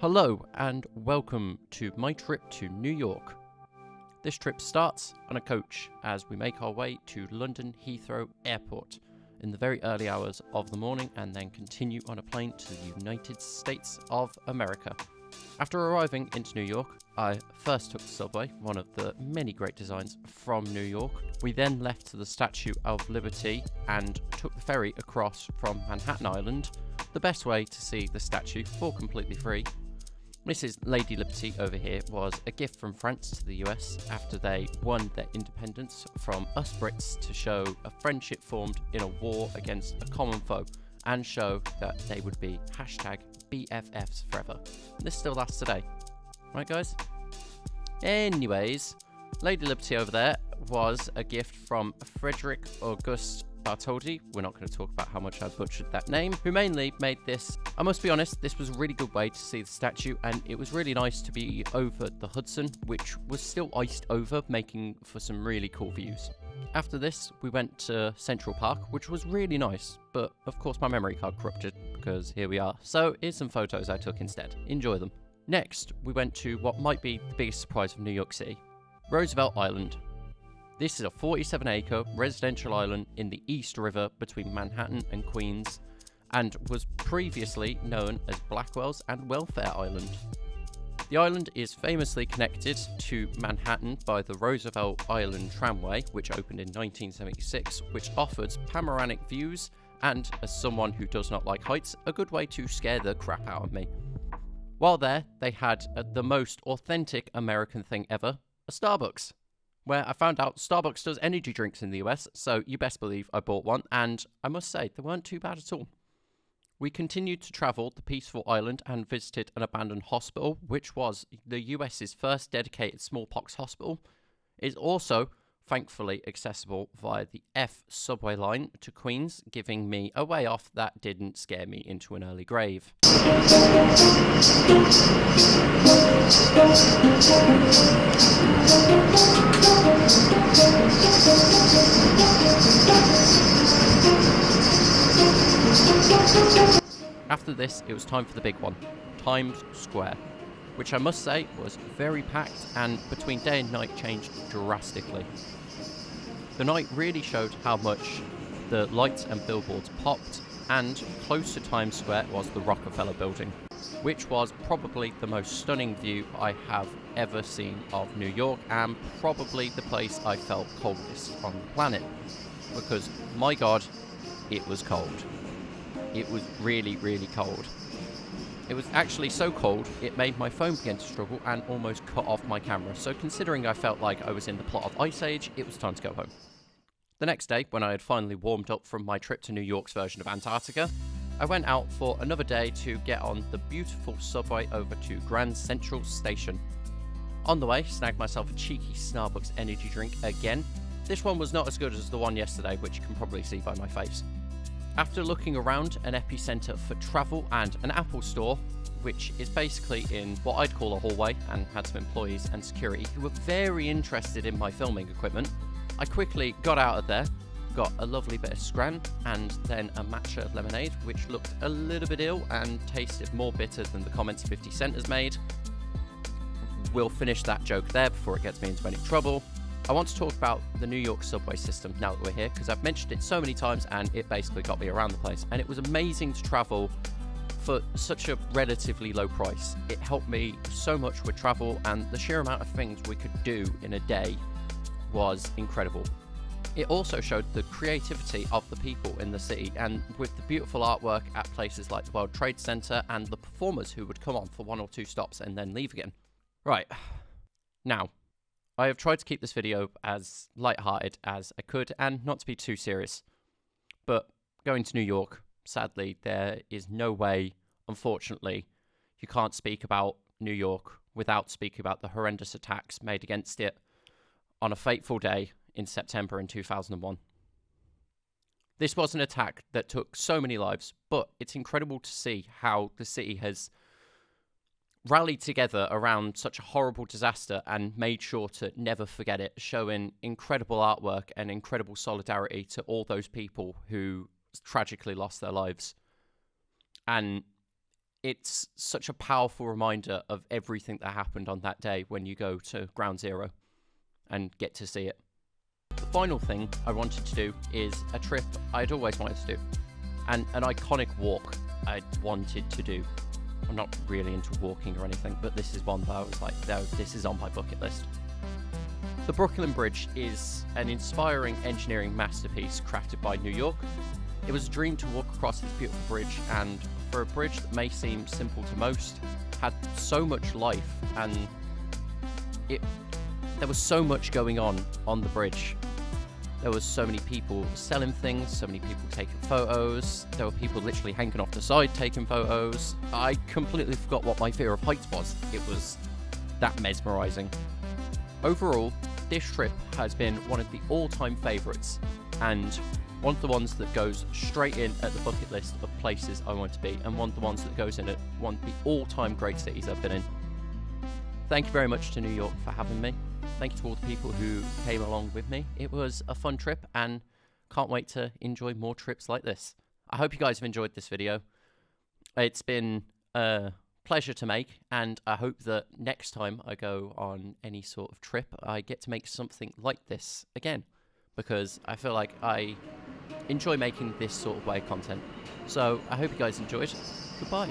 Hello and welcome to my trip to New York. This trip starts on a coach as we make our way to London Heathrow Airport in the very early hours of the morning and then continue on a plane to the United States of America. After arriving into New York, I first took the subway, one of the many great designs from New York. We then left to the Statue of Liberty and took the ferry across from Manhattan Island, the best way to see the statue for completely free. Mrs. Lady Liberty over here was a gift from France to the US after they won their independence from us Brits to show a friendship formed in a war against a common foe and show that they would be #BFFs forever. And this still lasts today. Right, guys? Anyways, Lady Liberty over there was a gift from Frederick Auguste Bartholdi. We're not going to talk about how much I butchered that name, who mainly made this. I must be honest, this was a really good way to see the statue, and it was really nice to be over the Hudson, which was still iced over, making for some really cool views. After this, we went to Central Park, which was really nice, but of course my memory card corrupted, because here we are. So here's some photos I took instead. Enjoy them. Next, we went to what might be the biggest surprise of New York City, Roosevelt Island. This is a 47-acre residential island in the East River between Manhattan and Queens, and was previously known as Blackwell's and Welfare Island. The island is famously connected to Manhattan by the Roosevelt Island Tramway, which opened in 1976, which offers panoramic views and, as someone who does not like heights, a good way to scare the crap out of me. While there, they had the most authentic American thing ever, a Starbucks, where I found out Starbucks does energy drinks in the US, so you best believe I bought one, and I must say, they weren't too bad at all. We continued to travel the peaceful island and visited an abandoned hospital, which was the US's first dedicated smallpox hospital. It is also, thankfully, accessible via the F subway line to Queens, giving me a way off that didn't scare me into an early grave. After this, it was time for the big one, Times Square, which I must say was very packed and between day and night changed drastically. The night really showed how much the lights and billboards popped, and close to Times Square was the Rockefeller Building, which was probably the most stunning view I have ever seen of New York, and probably the place I felt coldest on the planet, because my god, it was cold. It was really, really cold. It was actually so cold, it made my phone begin to struggle and almost cut off my camera. So considering I felt like I was in the plot of Ice Age, it was time to go home. The next day, when I had finally warmed up from my trip to New York's version of Antarctica, I went out for another day to get on the beautiful subway over to Grand Central Station. On the way, snagged myself a cheeky Starbucks energy drink again. This one was not as good as the one yesterday, which you can probably see by my face. After looking around an epicenter for travel and an Apple store, which is basically in what I'd call a hallway, and had some employees and security who were very interested in my filming equipment, I quickly got out of there, got a lovely bit of scran, and then a matcha lemonade, which looked a little bit ill and tasted more bitter than the comments 50 Cent has made. We'll finish that joke there before it gets me into any trouble. I want to talk about the New York subway system now that we're here, because I've mentioned it so many times and it basically got me around the place. And it was amazing to travel for such a relatively low price. It helped me so much with travel, and the sheer amount of things we could do in a day was incredible. It also showed the creativity of the people in the city, and with the beautiful artwork at places like the World Trade Center and the performers who would come on for 1 or 2 stops and then leave again. Right, now, I have tried to keep this video as light-hearted as I could and not to be too serious. But going to New York, sadly, there is no way, unfortunately, you can't speak about New York without speaking about the horrendous attacks made against it on a fateful day in September in 2001. This was an attack that took so many lives, but it's incredible to see how the city has rallied together around such a horrible disaster and made sure to never forget it, showing incredible artwork and incredible solidarity to all those people who tragically lost their lives. And it's such a powerful reminder of everything that happened on that day when you go to Ground Zero and get to see it. The final thing I wanted to do is a trip I'd always wanted to do, and an iconic walk I'd wanted to do. I'm not really into walking or anything, but this is one that I was like, no, this is on my bucket list. The Brooklyn Bridge is an inspiring engineering masterpiece crafted by New York. It was a dream to walk across this beautiful bridge, and for a bridge that may seem simple to most, had so much life, and there was so much going on the bridge. There was so many people selling things, so many people taking photos. There were people literally hanging off the side taking photos. I completely forgot what my fear of heights was. It was that mesmerizing. Overall, this trip has been one of the all-time favorites, and one of the ones that goes straight in at the bucket list of places I want to be, and one of the ones that goes in at one of the all-time great cities I've been in. Thank you very much to New York for having me. Thank you to all the people who came along with me. It was a fun trip, and can't wait to enjoy more trips like this. I hope you guys have enjoyed this video. It's been a pleasure to make, and I hope that next time I go on any sort of trip, I get to make something like this again, because I feel like I enjoy making this sort of way of content. So I hope you guys enjoyed. Goodbye.